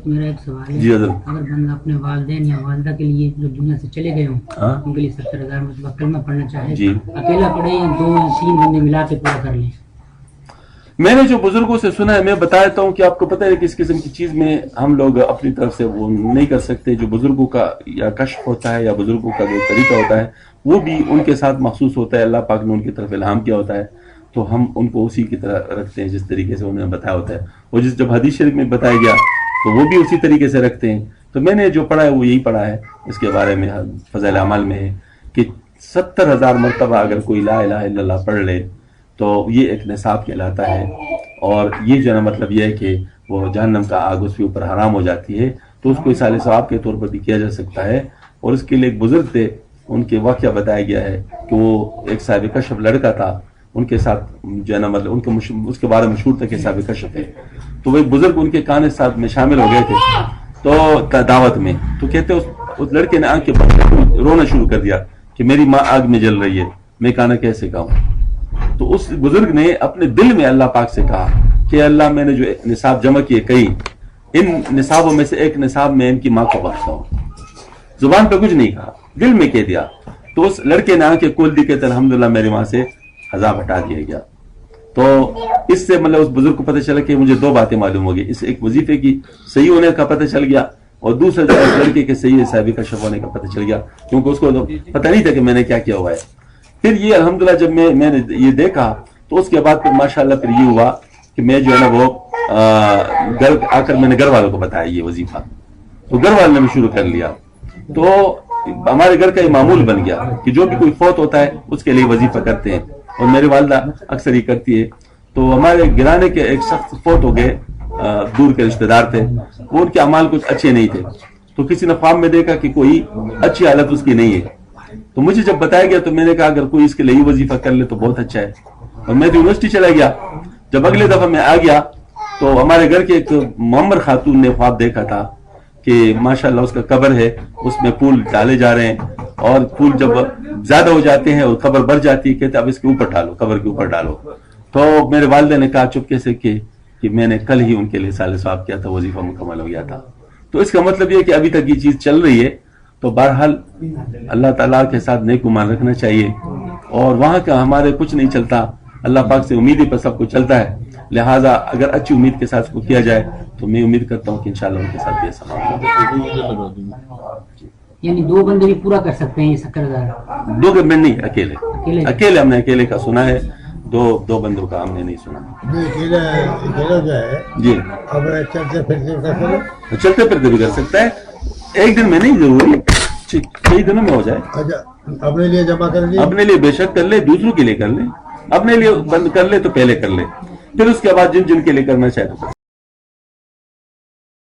میرا ایک سوال ہے جی حضرت. اگر بندہ اپنے والدین یا والدہ کے لیے جو دنیا سے چلے گئے ہوں ان کے لیے 70,000 مرتبہ کلمہ پڑھنا چاہے جی. اکیلا پڑھے یا 2 یا 3 بندے ملا کے پورا کر لیں؟ میں نے جو بزرگوں سے سنا ہے میں بتا دیتا ہوں کہ آپ کو پتہ ہے کہ اس قسم کی چیز میں ہم لوگ اپنی طرف سے وہ نہیں کر سکتے. جو بزرگوں کا یا کشف ہوتا ہے یا بزرگوں کا جو طریقہ ہوتا ہے وہ بھی ان کے ساتھ مخصوص ہوتا ہے. اللہ پاک نے ان کی طرف الہام کیا ہوتا ہے تو ہم ان کو اسی کی طرح رکھتے ہیں جس طریقے سے انہوں نے بتایا ہوتا ہے. اور جب حدیث شریف میں بتایا گیا تو وہ بھی اسی طریقے سے رکھتے ہیں. تو میں نے جو پڑھا ہے وہ یہی پڑھا ہے. اس کے بارے میں فضائل اعمال میں ہے کہ 70,000 مرتبہ اگر کوئی لا الہ الا اللہ پڑھ لے تو یہ ایک نصاب کہلاتا ہے. اور یہ جو ہے مطلب یہ ہے کہ وہ جہنم کا آگ اس کے اوپر حرام ہو جاتی ہے. تو اس کو اصال ثواب کے طور پر بھی کیا جا سکتا ہے. اور اس کے لیے ایک بزرگ تھے, ان کے واقعہ بتایا گیا ہے کہ وہ ایک صاحب کشف لڑکا تھا, ان کے ساتھ جو ہے نا مطلب ان کے اس کے بارے میں مشہور تھا کہ صاحب کشف ہے. تو وہ بزرگ ان کے کان ساتھ میں شامل ہو گئے تھے تو دعوت میں. تو کہتے اس لڑکے نے آنکھ کے بند رونا شروع کر دیا کہ میری ماں آگ میں جل رہی ہے, میں کھانا کیسے کھاؤں. تو اس بزرگ نے اپنے دل میں اللہ پاک سے کہا کہ اللہ میں نے جو نصاب جمع کیے کئی ان نصابوں میں سے ایک نصاب میں ان کی ماں کو بخشتا ہوں. زبان پہ کچھ نہیں کہا, دل میں کہہ دیا. تو اس لڑکے نے آنکھیں کھول دی, کہتے الحمدللہ میری ماں سے عذاب ہٹا دیا گیا. تو اس سے مطلب اس بزرگ کو پتہ چلا کہ مجھے 2 باتیں معلوم ہو گئی. اس ایک وظیفے کی صحیح ہونے کا پتہ چل گیا اور دوسرا جو اس لڑکے کے صحیح صاحب کشف ہونے کا پتہ چل گیا, کیونکہ اس کو پتہ نہیں تھا کہ میں نے کیا کیا ہوا ہے. پھر یہ الحمدللہ جب میں نے یہ دیکھا تو اس کے بعد پھر ماشاءاللہ پھر یہ ہوا کہ میں جو ہے نا وہ گھر آ کر میں نے گھر والوں کو بتایا یہ وظیفہ. تو گھر والوں نے شروع کر لیا. تو ہمارے گھر کا یہ معمول بن گیا کہ جو بھی کوئی فوت ہوتا ہے اس کے لیے وظیفہ کرتے ہیں, اور میری والدہ اکثر ہی کرتی ہے. تو ہمارے گرانے کے ایک شخص فوت ہو گئے, دور کے رشتہ دار تھے, وہ ان کے اعمال کچھ اچھے نہیں تھے. تو کسی نے خواب میں دیکھا کہ کوئی اچھی حالت اس کی نہیں ہے. تو مجھے جب بتایا گیا تو میں نے کہا اگر کوئی اس کے لیے وظیفہ کر لے تو بہت اچھا ہے. اور میں یونیورسٹی چلا گیا. جب اگلے دفعہ میں آ گیا تو ہمارے گھر کے ایک معمر خاتون نے خواب دیکھا تھا کہ ماشاءاللہ اس کا قبر ہے, اس میں پھول ڈالے جا رہے ہیں, اور پھول جب زیادہ ہو جاتے ہیں اور قبر بھر جاتی ہے, کہتے اب اس کے اوپر ڈالو, قبر کے اوپر ڈالو. تو میرے والدہ نے کہا چپکے سے کہ میں نے کل ہی ان کے لیے سال ثواب کیا تھا, وظیفہ مکمل ہو گیا تھا. تو اس کا مطلب یہ کہ ابھی تک یہ چیز چل رہی ہے. تو بہرحال اللہ تعالیٰ کے ساتھ نیک گمان رکھنا چاہیے, اور وہاں کا ہمارے کچھ نہیں چلتا, اللہ پاک سے امید ہی پر سب کچھ چلتا ہے. لہٰذا اگر اچھی امید کے ساتھ اس کو کیا جائے تو میں امید کرتا ہوں کہ انشاءاللہ ان کے ساتھ بھی ایسا ہوگا. یعنی 2 بندے بھی پورا کر سکتے ہیں یہ 70,000؟ 2 میں نہیں, اکیلے ہم نے اکیلے کا سنا ہے, 2 بندوں کا ہم نے نہیں سنا. جی چلتے پھرتے بھی کر سکتا ہے, ایک دن میں نہیں, ضروری کئی دنوں میں ہو جائے. اپنے لیے جمع کر لیں, اپنے لیے بے شک کر لے, دوسروں کے لیے کر لے. اپنے لیے بند کر لے تو پہلے کر لے, پھر اس کے بعد جن کے لیے کرنا چاہے تو